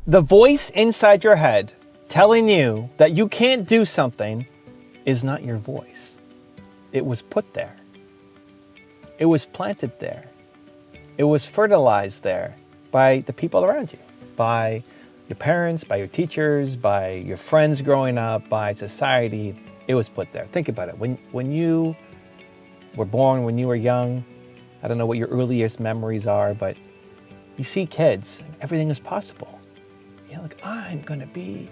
The voice inside your head telling you that you can't do something is not your voice. It was put there. It was planted there. It was fertilized there by the people around you, by your parents, by your teachers, by your friends growing up, by society. It was put there. Think about it. When you were born, when you were young, I don't know what your earliest memories are, but you see kids, and everything is possible. You're like, I'm going to be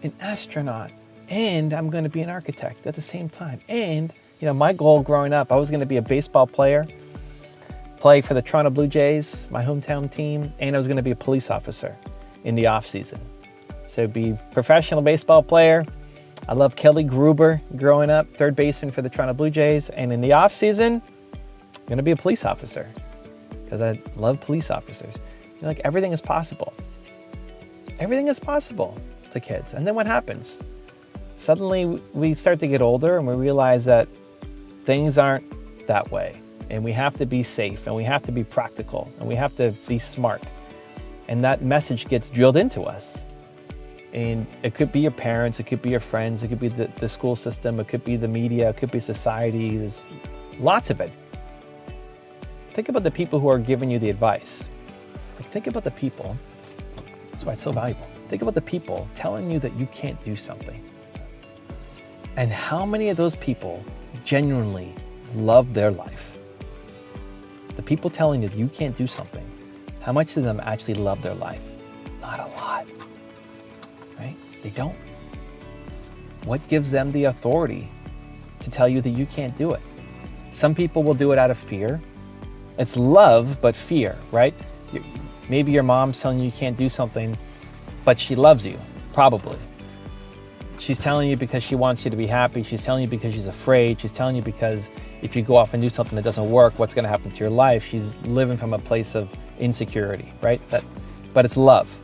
an astronaut, and I'm going to be an architect at the same time. And, my goal growing up, I was going to be a baseball player, play for the Toronto Blue Jays, my hometown team, and I was going to be a police officer in the off season. So be professional baseball player. I love Kelly Gruber growing up, third baseman for the Toronto Blue Jays. And in the off season, I'm going to be a police officer because I love police officers. Like, everything is possible. Everything is possible to kids. And then what happens? Suddenly we start to get older and we realize that things aren't that way. And we have to be safe, and we have to be practical, and we have to be smart. And that message gets drilled into us. And it could be your parents, it could be your friends, it could be the school system, it could be the media, it could be society. There's lots of it. Think about the people who are giving you the advice. Think about the people. That's why it's so valuable. Think about the people telling you that you can't do something. And how many of those people genuinely love their life? The people telling you that you can't do something, how much of them actually love their life? Not a lot, right? They don't. What gives them the authority to tell you that you can't do it? Some people will do it out of fear. It's love, but fear, right? Maybe your mom's telling you can't do something, but she loves you, probably. She's telling you because she wants you to be happy. She's telling you because she's afraid. She's telling you because if you go off and do something that doesn't work, what's going to happen to your life? She's living from a place of insecurity, right? But it's love.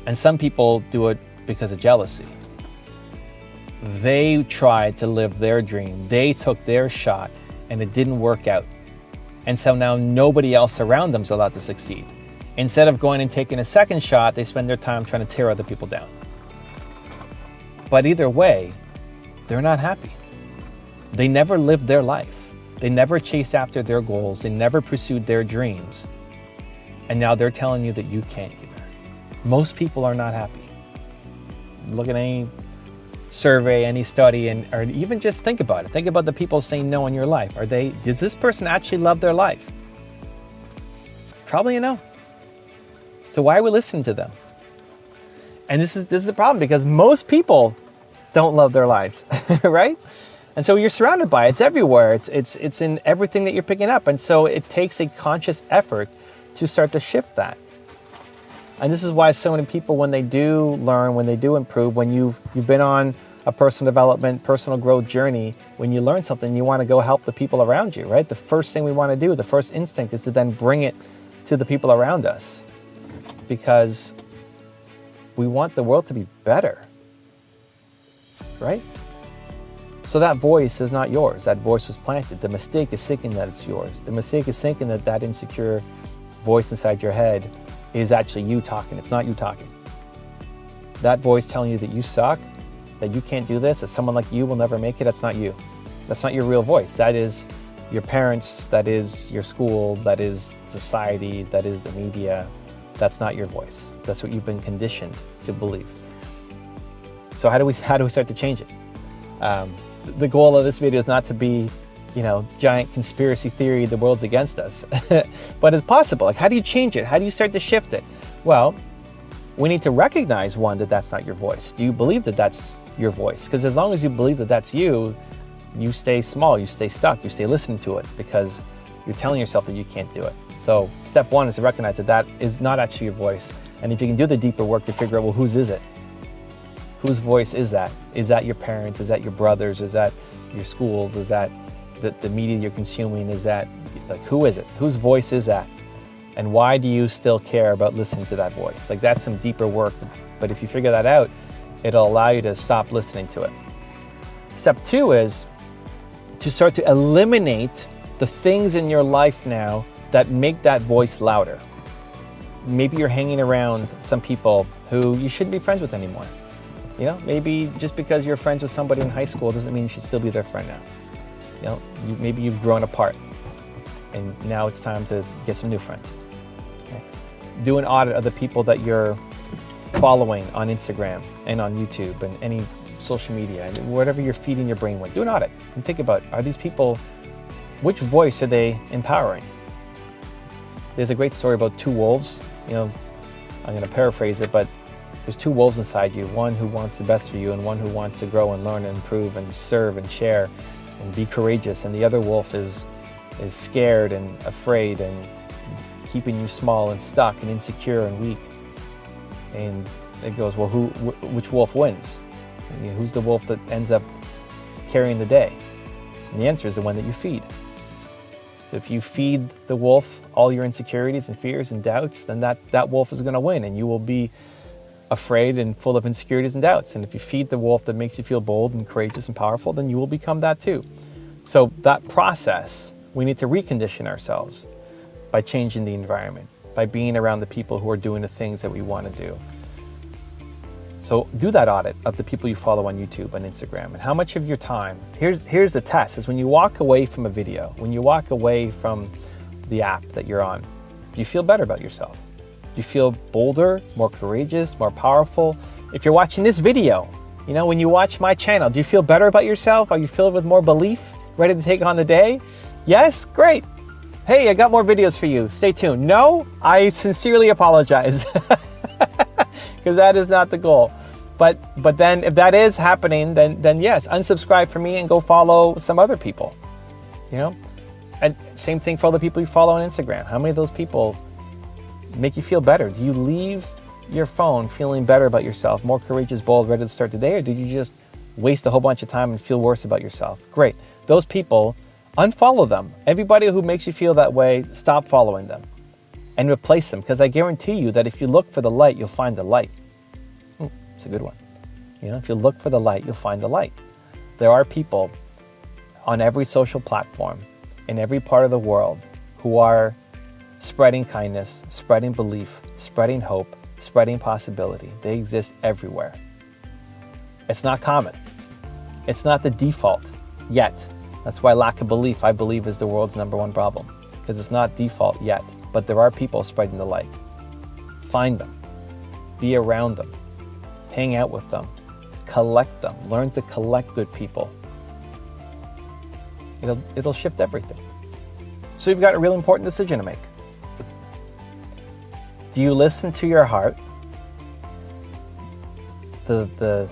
And some people do it because of jealousy. They tried to live their dream. They took their shot and it didn't work out. And so now nobody else around them is allowed to succeed. Instead of going and taking a second shot, they spend their time trying to tear other people down. But either way, they're not happy. They never lived their life. They never chased after their goals. They never pursued their dreams. And now they're telling you that you can't either. Most people are not happy. Look at any survey, any study, or even just think about it. Think about the people saying no in your life. Does this person actually love their life? Probably a no. So why are we listening to them? And this is a problem because most people don't love their lives, right? And so you're surrounded by it. It's everywhere. It's in everything that you're picking up. And so it takes a conscious effort to start to shift that. And this is why so many people, when they do learn, when they do improve, when you've been on a personal development, personal growth journey, when you learn something, you want to go help the people around you, right? The first thing we want to do, the first instinct is to then bring it to the people around us because we want the world to be better, right? So that voice is not yours. That voice was planted. The mistake is thinking that it's yours. The mistake is thinking that that insecure voice inside your head is actually you talking. It's not you talking. That voice telling you that you suck, that you can't do this, that someone like you will never make it, that's not you. That's not your real voice. That is your parents, that is your school, that is society, that is the media. That's not your voice. That's what you've been conditioned to believe. So how do we start to change it? The goal of this video is not to be, giant conspiracy theory, the world's against us, but it's possible. Like, how do you change it? How do you start to shift it? Well, we need to recognize, one, that that's not your voice. Do you believe that that's your voice? Because as long as you believe that that's you stay small, you stay stuck, you stay listening to it because you're telling yourself that you can't do it. So step one is to recognize that that is not actually your voice. And if you can do the deeper work to figure out, well, whose is it? Whose voice is that? Is that your parents? Is that your brothers? Is that your schools? Is that the media you're consuming? Is that, who is it? Whose voice is that? And why do you still care about listening to that voice? That's some deeper work. But if you figure that out, it'll allow you to stop listening to it. Step two is to start to eliminate the things in your life now that make that voice louder. maybe you're hanging around some people who you shouldn't be friends with anymore. You know, maybe just because you're friends with somebody in high school doesn't mean you should still be their friend now. You know, maybe you've grown apart and now it's time to get some new friends. Okay? Do an audit of the people that you're following on Instagram and on YouTube and any social media and whatever you're feeding your brain with. Do an audit and think about, are these people, which voice are they empowering? There's a great story about two wolves. You know, I'm going to paraphrase it, but there's two wolves inside you, one who wants the best for you and one who wants to grow and learn and improve and serve and share and be courageous. And the other wolf is scared and afraid and keeping you small and stuck and insecure and weak. And it goes, well, which wolf wins? You know, who's the wolf that ends up carrying the day? And the answer is the one that you feed. So if you feed the wolf all your insecurities and fears and doubts, then that wolf is going to win and you will be afraid and full of insecurities and doubts. And if you feed the wolf that makes you feel bold and courageous and powerful, then you will become that too. So that process, we need to recondition ourselves by changing the environment, by being around the people who are doing the things that we want to do. So do that audit of the people you follow on YouTube and Instagram and how much of your time, here's the test, is when you walk away from a video, when you walk away from the app that you're on, do you feel better about yourself? Do you feel bolder, more courageous, more powerful? If you're watching this video, you know, when you watch my channel, do you feel better about yourself? Are you filled with more belief, ready to take on the day? Yes? Great. Hey, I got more videos for you. Stay tuned. No? I sincerely apologize. Because that is not the goal. But then if that is happening, then yes, unsubscribe from me and go follow some other people. You know? And same thing for all the people you follow on Instagram. How many of those people make you feel better? Do you leave your phone feeling better about yourself, more courageous, bold, ready to start the day, or did you just waste a whole bunch of time and feel worse about yourself? Great. Those people, unfollow them. Everybody who makes you feel that way, stop following them and replace them, because I guarantee you that if you look for the light, you'll find the light. It's a good one. You know, if you look for the light, you'll find the light. There are people on every social platform in every part of the world who are spreading kindness, spreading belief, spreading hope, spreading possibility. They exist everywhere. It's not common. It's not the default yet. That's why lack of belief, I believe, is the world's #1 problem, because it's not default yet. But there are people spreading the light. Find them. Be around them. Hang out with them. Collect them. Learn to collect good people. It'll shift everything. So you've got a really important decision to make. Do you listen to your heart? The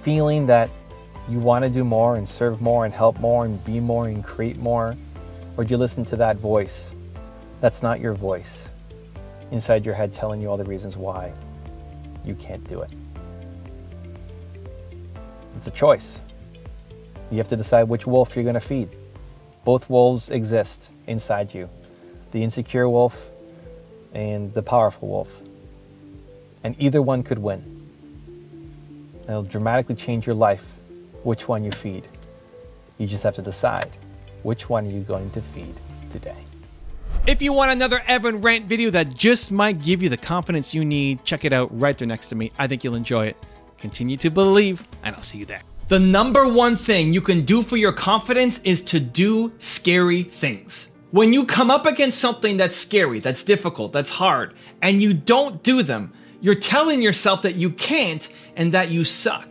feeling that you want to do more and serve more and help more and be more and create more? Or do you listen to that voice that's not your voice inside your head telling you all the reasons why you can't do it? It's a choice. You have to decide which wolf you're going to feed. Both wolves exist inside you. The insecure wolf and the powerful wolf. And either one could win. It'll dramatically change your life, which one you feed. You just have to decide which one are you going to feed today. If you want another Evan Rant video that just might give you the confidence you need, check it out right there next to me. I think you'll enjoy it. Continue to believe, and I'll see you there. The #1 thing you can do for your confidence is to do scary things. When you come up against something that's scary, that's difficult, that's hard, and you don't do them, you're telling yourself that you can't and that you suck.